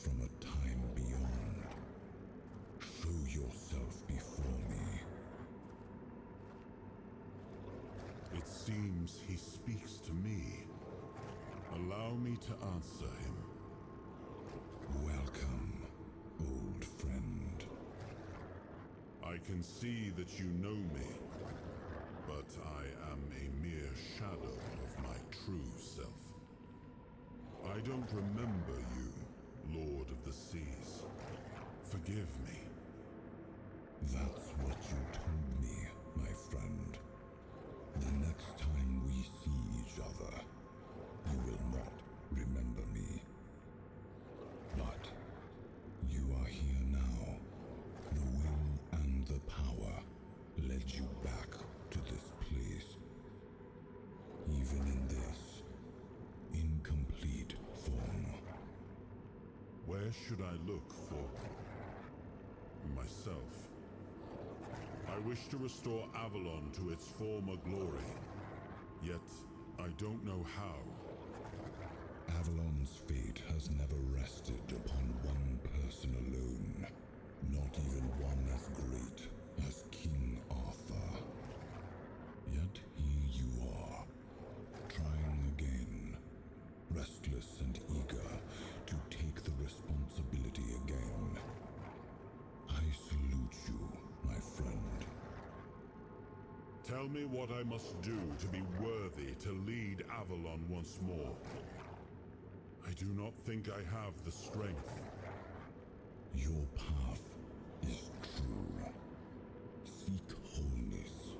from a time beyond. Show yourself before me. It seems he speaks to me. Allow me to answer him. Welcome, old friend. I can see that you know me, but I am a mere shadow of my true self. I don't remember you, Lord of the Seas. Forgive me. That's what you told me, my friend. The next time we see each other, you will not remember me. But you are here now. The will and the power led you back to this place. Even in this incomplete form. Where should I look for myself? I wish to restore Avalon to its former glory, yet I don't know how. Avalon's fate has never rested upon one person alone, not even one as great as King Arthur. Yet here you are, trying again, restless and eager to take the responsibility again. I salute you, my friend. Tell me what I must do to be worthy to lead Avalon once more. I do not think I have the strength. Your path is true. Seek wholeness,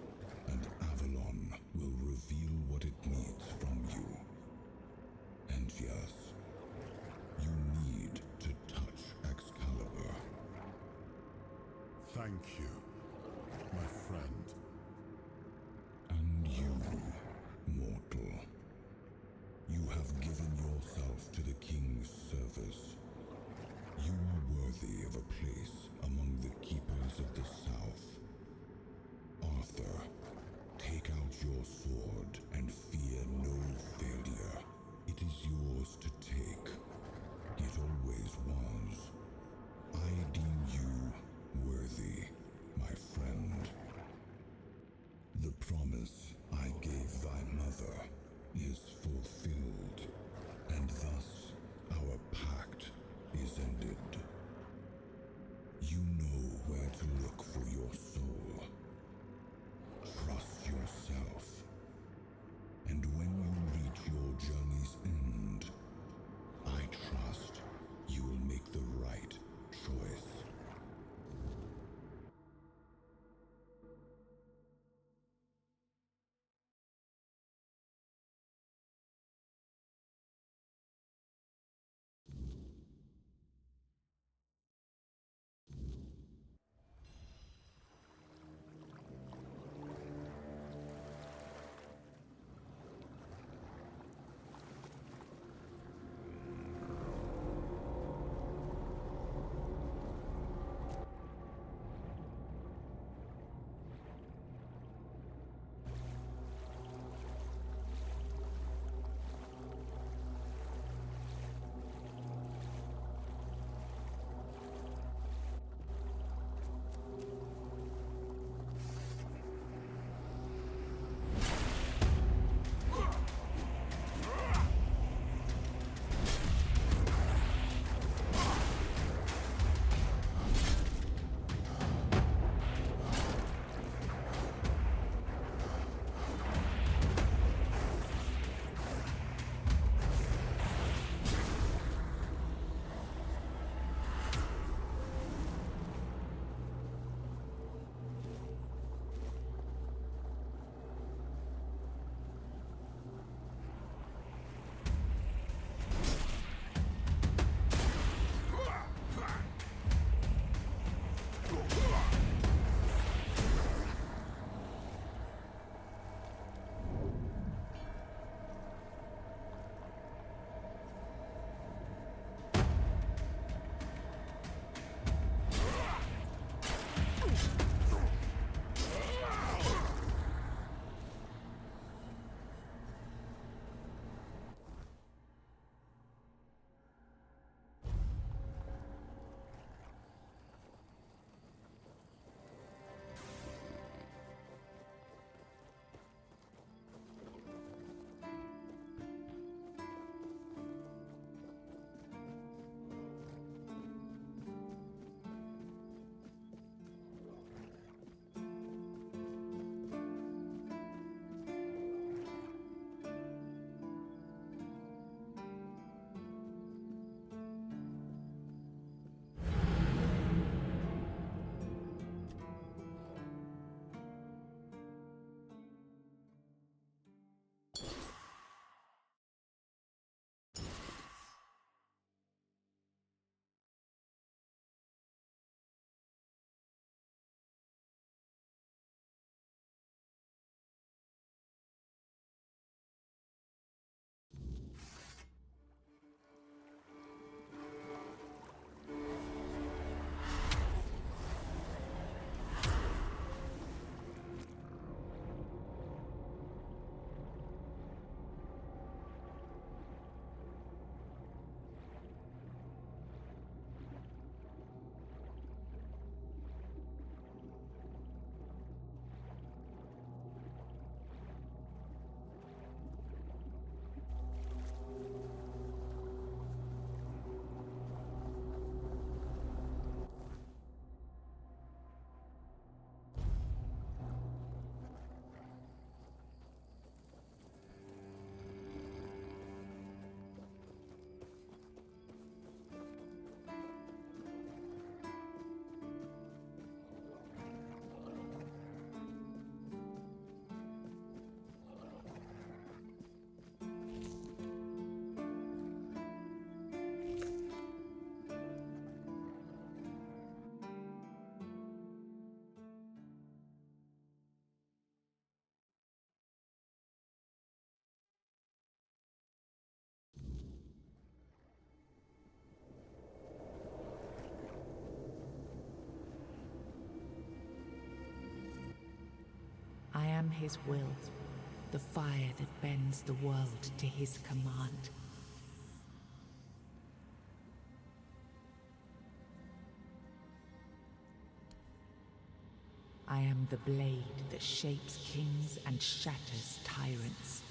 and Avalon will reveal what it needs from you. And yes, you need to touch Excalibur. Thank you, my friend. And you, mortal. You have given yourself to the king's service. You are worthy of a place among the keepers of the South. Arthur, take out your sword and fear no failure. It is yours to take. It always was. I deem you worthy, my am his will, the fire that bends the world to his command. I am the blade that shapes kings and shatters tyrants.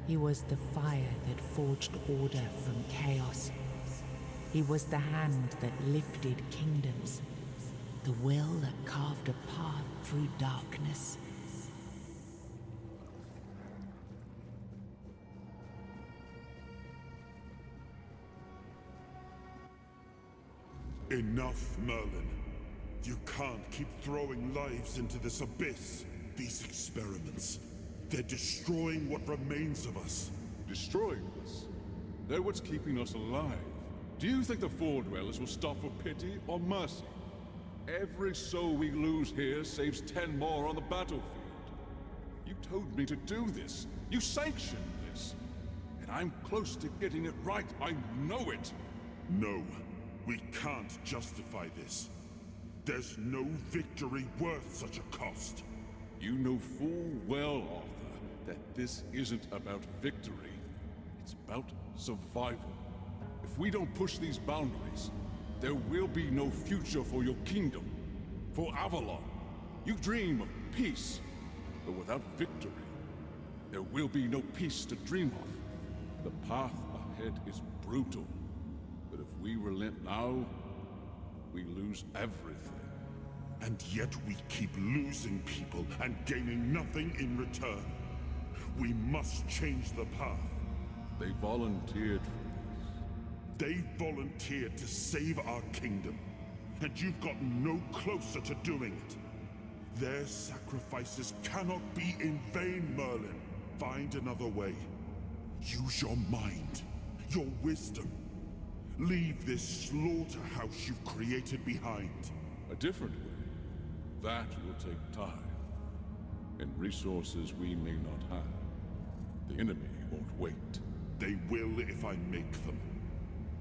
He was the fire that forged order from chaos. He was the hand that lifted kingdoms, the will that carved a path through darkness. Enough, Merlin. You can't keep throwing lives into this abyss. These experiments, they're destroying what remains of us. Destroying us? They're what's keeping us alive. Do you think the Four Dwellers will stop for pity or mercy? Every soul we lose here saves 10 more on the battlefield. You told me to do this. You sanctioned this. And I'm close to getting it right. I know it. No, we can't justify this. There's no victory worth such a cost. You know full well, Arthur, that this isn't about victory. It's about survival. If we don't push these boundaries, there will be no future for your kingdom, for Avalon. You dream of peace, but without victory, there will be no peace to dream of. The path ahead is brutal, but if we relent now, we lose everything. And yet we keep losing people and gaining nothing in return. We must change the path. They volunteered for They volunteered to save our kingdom, and you've gotten no closer to doing it. Their sacrifices cannot be in vain, Merlin. Find another way. Use your mind, your wisdom. Leave this slaughterhouse you've created behind. a different way. That will take time, and resources we may not have. The enemy won't wait. They will if I make them.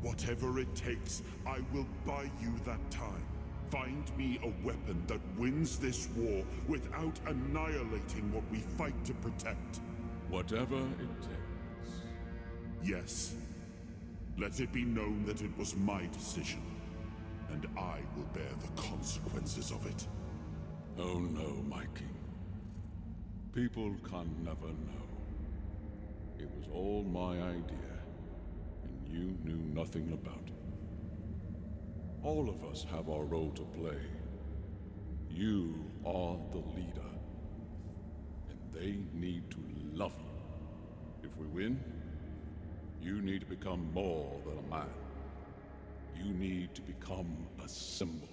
Whatever it takes, I will buy you that time. Find me a weapon that wins this war without annihilating what we fight to protect. Whatever it takes. Yes. Let it be known that it was my decision, and I will bear the consequences of it. Oh no, my king. People can never know. It was all my idea, and you knew nothing about it. All of us have our role to play. You are the leader, and they need to love you. If we win, you need to become more than a man. You need to become a symbol.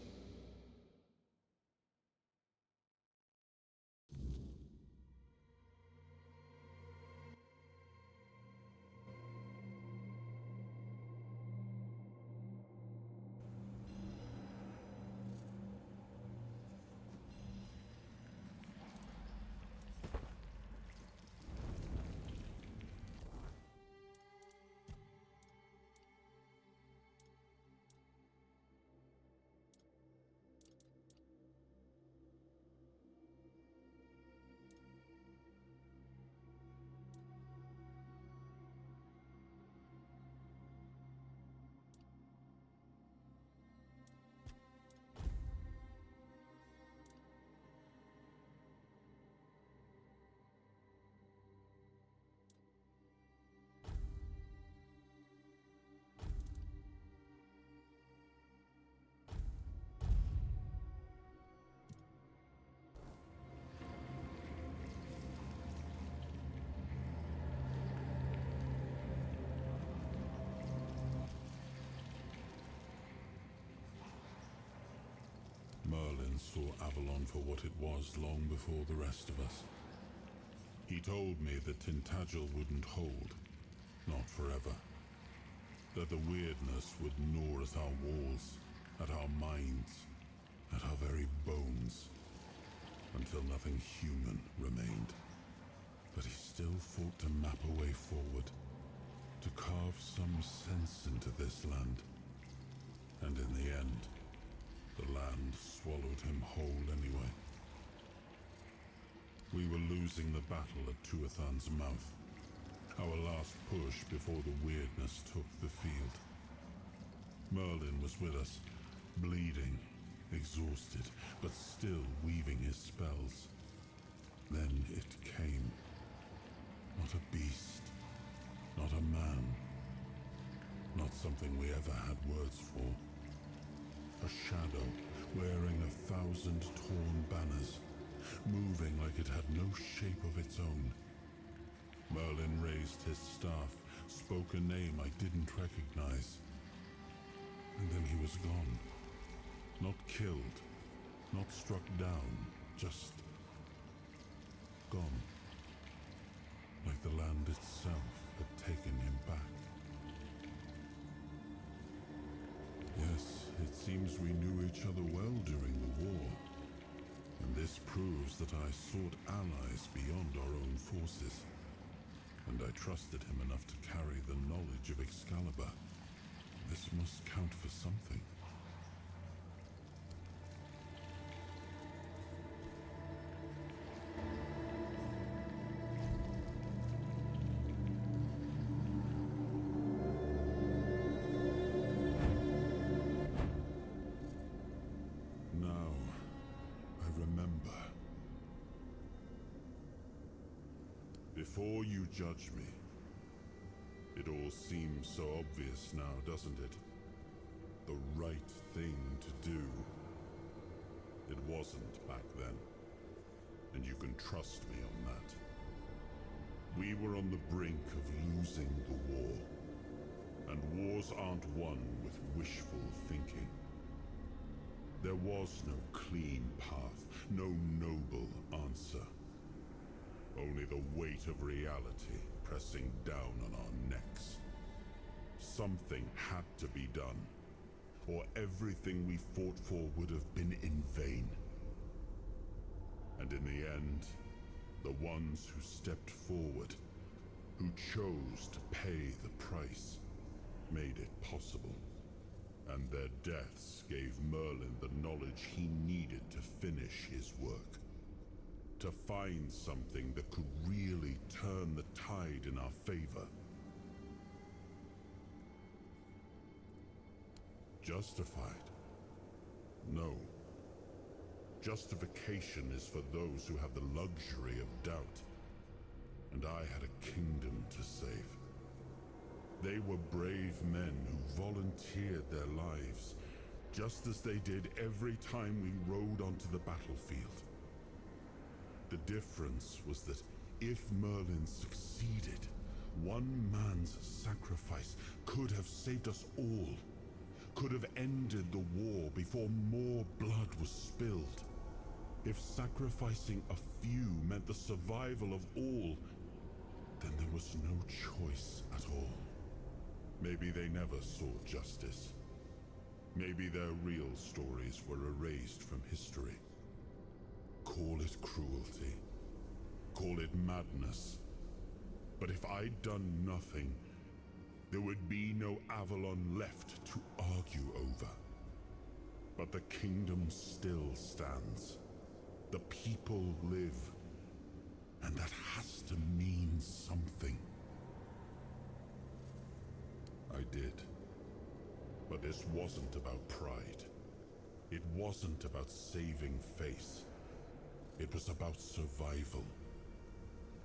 Merlin saw Avalon for what it was long before the rest of us. He told me that Tainted wouldn't hold, not forever. That the weirdness would gnaw at our walls, at our minds, at our very bones, until nothing human remained. But he still fought to map a way forward, to carve some sense into this land. And in the end, the land swallowed him whole anyway. We were losing the battle at Tuathan's mouth, our last push before the weirdness took the field. Merlin was with us, bleeding, exhausted, but still weaving his spells. Then it came. Not a beast, not a man, not something we ever had words for. A shadow wearing 1,000 torn banners, moving like it had no shape of its own. Merlin raised his staff, spoke a name I didn't recognize. And then he was gone. Not killed, not struck down, just gone. Like the land itself had taken him back. Yes, it seems we knew each other well during the war. And this proves that I sought allies beyond our own forces. And I trusted him enough to carry the knowledge of Excalibur. This must count for something. Now, I remember. Before you judge me, it all seems so obvious now, doesn't it? The right thing to do. It wasn't back then, and you can trust me on that. We were on the brink of losing the war, and wars aren't won with wishful thinking. There was no clean path, no noble answer. Only the weight of reality pressing down on our necks. Something had to be done, or everything we fought for would have been in vain. And in the end, the ones who stepped forward, who chose to pay the price, made it possible. And their deaths gave Merlin the knowledge he needed to finish his work. To find something that could really turn the tide in our favor. Justified? No. Justification is for those who have the luxury of doubt. And I had a kingdom to save. They were brave men who volunteered their lives, just as they did every time we rode onto the battlefield. The difference was that if Merlin succeeded, one man's sacrifice could have saved us all, could have ended the war before more blood was spilled. If sacrificing a few meant the survival of all, then there was no choice at all. Maybe they never sought justice. Maybe their real stories were erased from history. Call it cruelty. Call it madness. But if I'd done nothing, there would be no Avalon left to argue over. But the kingdom still stands. The people live. And that has to mean something. I did. But this wasn't about pride. It wasn't about saving face. It was about survival.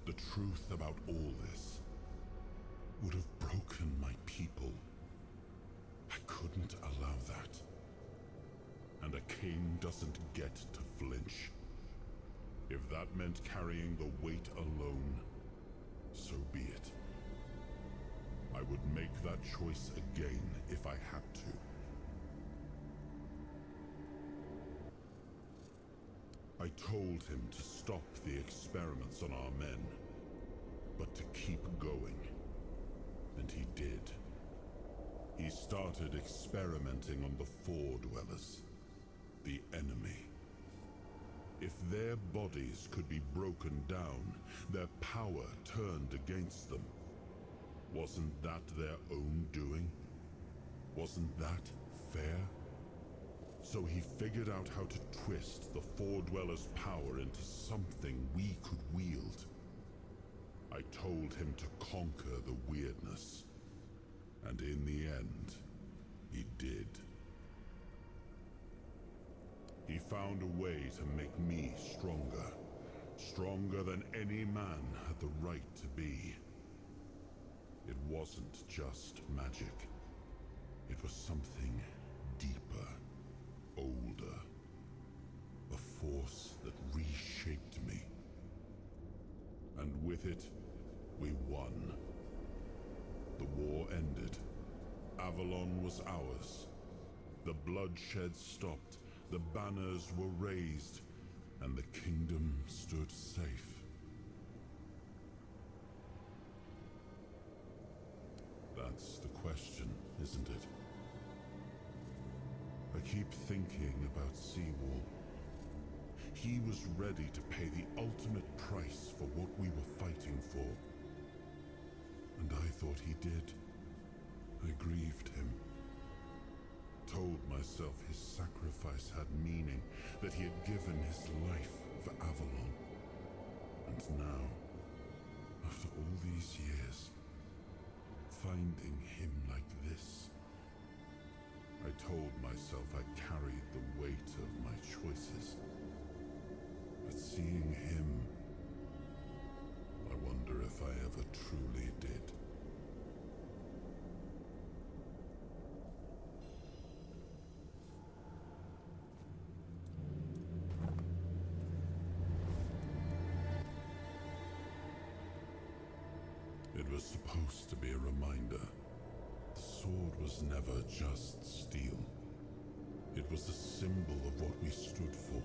The truth about all this would have broken my people. I couldn't allow that. And a king doesn't get to flinch. If that meant carrying the weight alone, so be it. I would make that choice again if I had to. I told him to stop the experiments on our men, but to keep going. And he did. He started experimenting on the Four Dwellers, the enemy. If their bodies could be broken down, their power turned against them, wasn't that their own doing? Wasn't that fair? So he figured out how to twist the Four Dwellers' power into something we could wield. I told him to conquer the weirdness. And in the end, he did. He found a way to make me stronger. Stronger than any man had the right to be. It wasn't just magic. It was something deeper, older. A force that reshaped me. And with it, we won. The war ended. Avalon was ours. The bloodshed stopped. The banners were raised, and the kingdom stood safe. That's the question, isn't it? I keep thinking about Seawall. He was ready to pay the ultimate price for what we were fighting for. And I thought he did. I grieved him. Told myself his sacrifice had meaning, that he had given his life for Avalon. And now, after all these years, finding him like this, I told myself I carried the weight of my choices. But seeing him, I wonder if I ever truly did. It was supposed to be a reminder. The sword was never just steel. It was a symbol of what we stood for.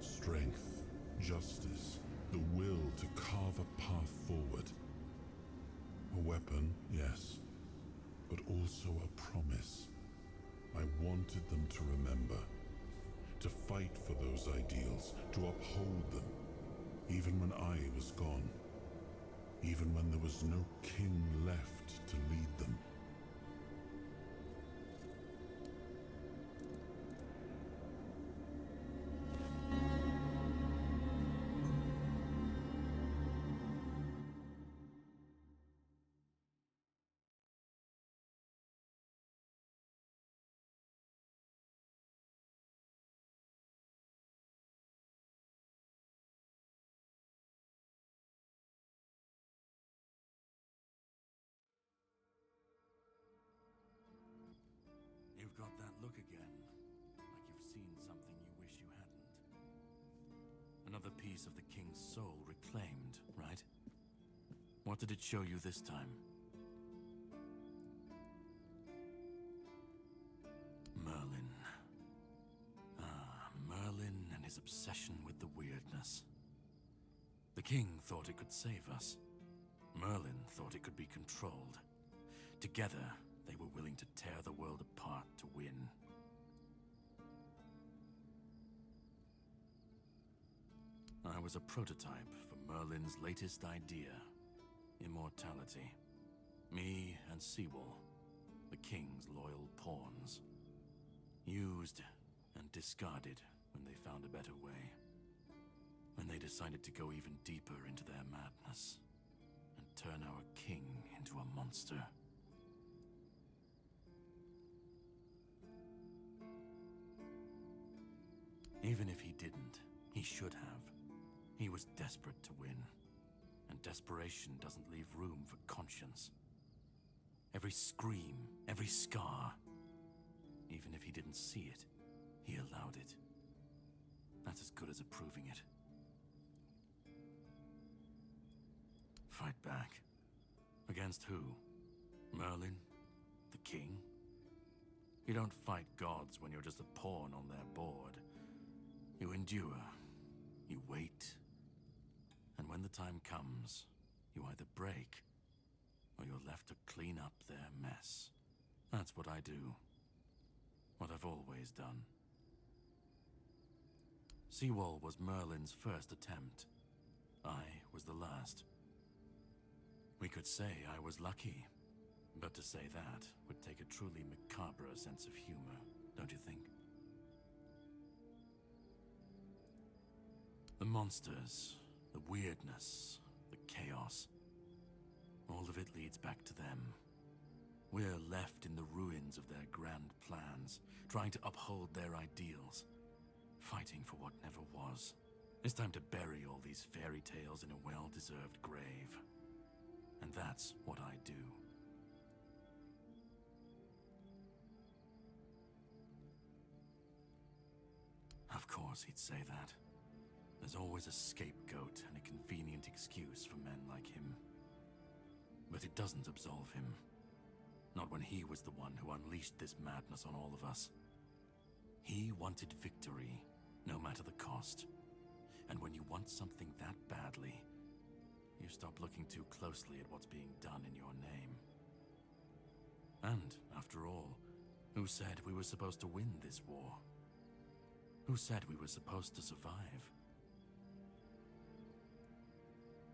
Strength, justice, the will to carve a path forward. A weapon, yes, but also a promise. I wanted them to remember, to fight for those ideals, to uphold them, even when I was gone. Even when there was no king left to lead them. You've got that look again, like you've seen something you wish you hadn't. Another piece of the king's soul reclaimed, right? What did it show you this time? Merlin. Merlin and his obsession with the weirdness. The king thought it could save us. Merlin thought it could be controlled. Together, they were willing to tear the world apart to win. I was a prototype for Merlin's latest idea, immortality. Me and Seawall, the king's loyal pawns. Used and discarded when they found a better way. When they decided to go even deeper into their madness and turn our king into a monster. Even if he didn't, he should have. He was desperate to win. And desperation doesn't leave room for conscience. Every scream, every scar. Even if he didn't see it, he allowed it. That's as good as approving it. Fight back. Against who? Merlin? The king? You don't fight gods when you're just a pawn on their board. You endure. You wait. And when the time comes, you either break, or you're left to clean up their mess. That's what I do. What I've always done. Seawall was Merlin's first attempt. I was the last. We could say I was lucky, but to say that would take a truly macabre sense of humor, don't you think? The monsters, the weirdness, the chaos, all of it leads back to them. We're left in the ruins of their grand plans, trying to uphold their ideals, fighting for what never was. It's time to bury all these fairy tales in a well-deserved grave. And that's what I do. Of course he'd say that. There's always a scapegoat and a convenient excuse for men like him. But it doesn't absolve him. Not when he was the one who unleashed this madness on all of us. He wanted victory, no matter the cost. And when you want something that badly, you stop looking too closely at what's being done in your name. And, after all, who said we were supposed to win this war? Who said we were supposed to survive?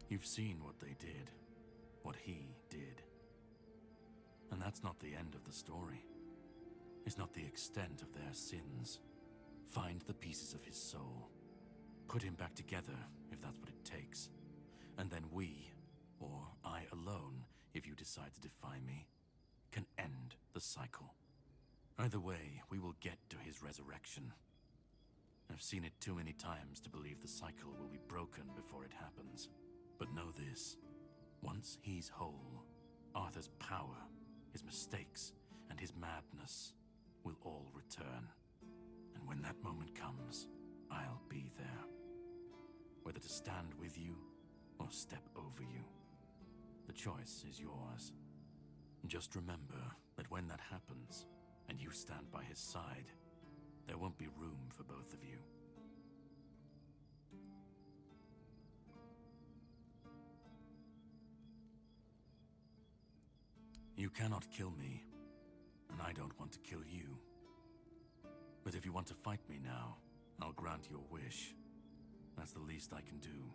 You've seen what they did, what he did. And that's not the end of the story. It's not the extent of their sins. Find the pieces of his soul. Put him back together, if that's what it takes. And then we, or I alone, if you decide to defy me, can end the cycle. Either way, we will get to his resurrection. I've seen it too many times to believe the cycle will be broken before it happens. But know this, once he's whole, Arthur's power, his mistakes, and his madness will all return. And when that moment comes, I'll be there. Whether to stand with you, or step over you. The choice is yours. Just remember that when that happens, and you stand by his side, there won't be room for both of you. You cannot kill me, and I don't want to kill you. But if you want to fight me now, I'll grant your wish. That's the least I can do.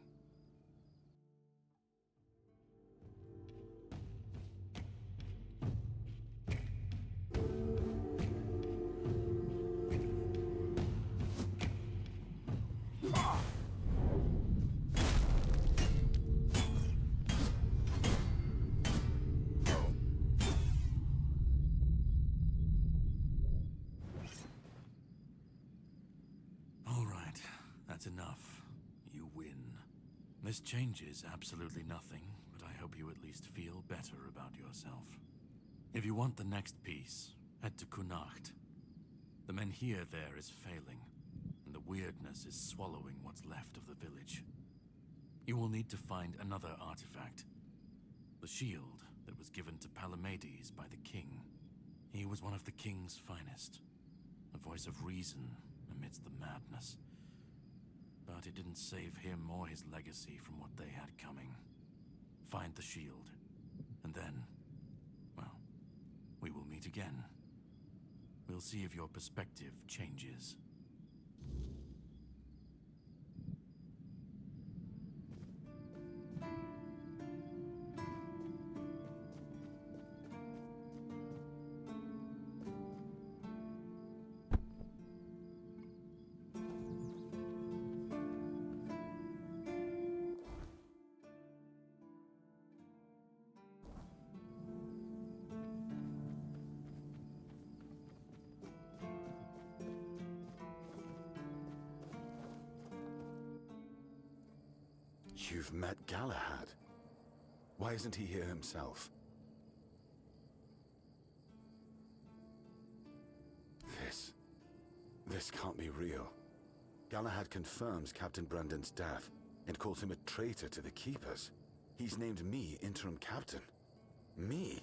That's enough. You win. This changes absolutely nothing, but I hope you at least feel better about yourself. If you want the next piece, head to Kunacht. The Menhir there is failing, and the weirdness is swallowing what's left of the village. You will need to find another artifact. The shield that was given to Palamedes by the king. He was one of the king's finest. A voice of reason amidst the madness. But it didn't save him or his legacy from what they had coming. Find the shield, and then, well, we will meet again. We'll see if your perspective changes. You've met Galahad. Why isn't he here himself? This can't be real. Galahad confirms Captain Brandon's death and calls him a traitor to the Keepers. He's named me interim captain. Me?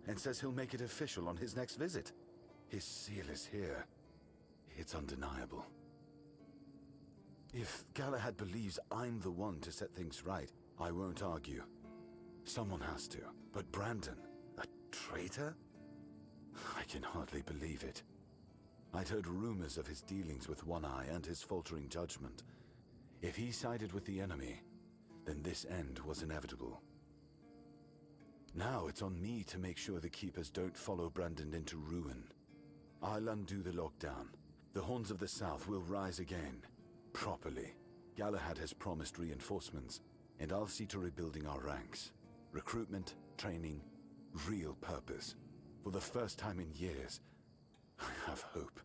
And says he'll make it official on his next visit. His seal is here. It's undeniable. If Galahad believes I'm the one to set things right, I won't argue. Someone has to. But Brandon, a traitor? I can hardly believe it. I'd heard rumors of his dealings with One Eye and his faltering judgment. If he sided with the enemy, then this end was inevitable. Now it's on me to make sure the Keepers don't follow Brandon into ruin. I'll undo the lockdown. The Horns of the South will rise again, properly. Galahad has promised reinforcements, and I'll see to rebuilding our ranks. Recruitment, training, real purpose. For the first time in years, I have hope.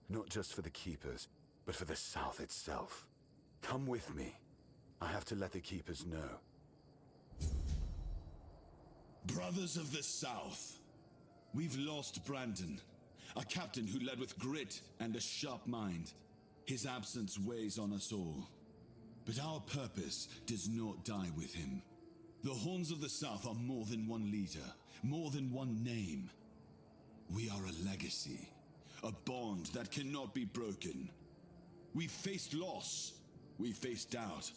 Not just for the Keepers, but for the South itself. Come with me. I have to let the Keepers know. Brothers of the South, we've lost Brandon, a captain who led with grit and a sharp mind. His absence weighs on us all. But our purpose does not die with him. The Horns of the South are more than one leader, more than one name. We are a legacy, a bond that cannot be broken. We faced loss, we faced doubt,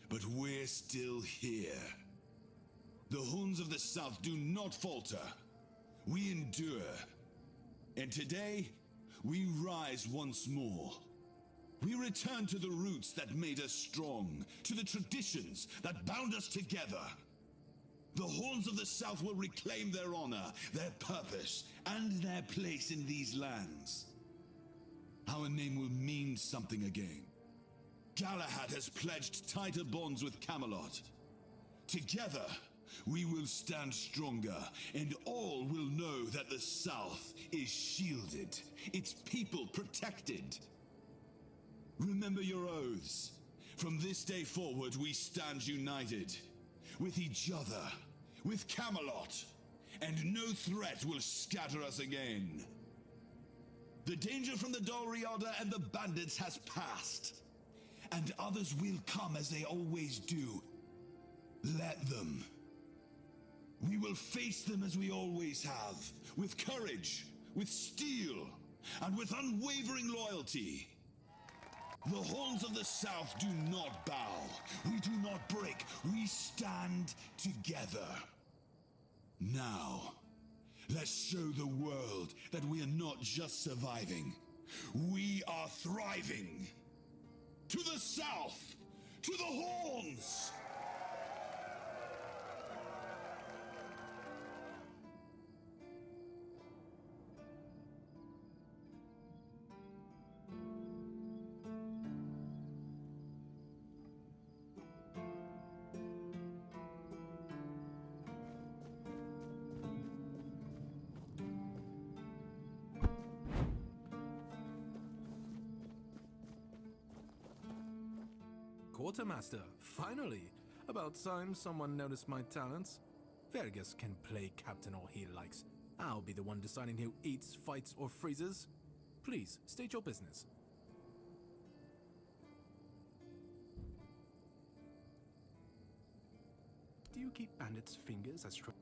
but we're still here. The Horns of the South do not falter. We endure. And today, we rise once more. We return to the roots that made us strong, to the traditions that bound us together. The Horns of the South will reclaim their honor, their purpose, and their place in these lands. Our name will mean something again. Galahad has pledged tighter bonds with Camelot. Together, we will stand stronger, and all will know that the South is shielded, its people protected. Remember your oaths. From this day forward, we stand united. With each other, with Camelot, and no threat will scatter us again. The danger from the Dalriada and the bandits has passed, and others will come as they always do. Let them. We will face them as we always have, with courage, with steel, and with unwavering loyalty. The Horns of the South do not bow. We do not break. We stand together. Now, let's show the world that we are not just surviving. We are thriving. To the South! To the Horns! Quartermaster, finally! About time someone noticed my talents. Fergus can play captain all he likes. I'll be the one deciding who eats, fights, or freezes. Please, state your business. Do you keep bandits' fingers as strong?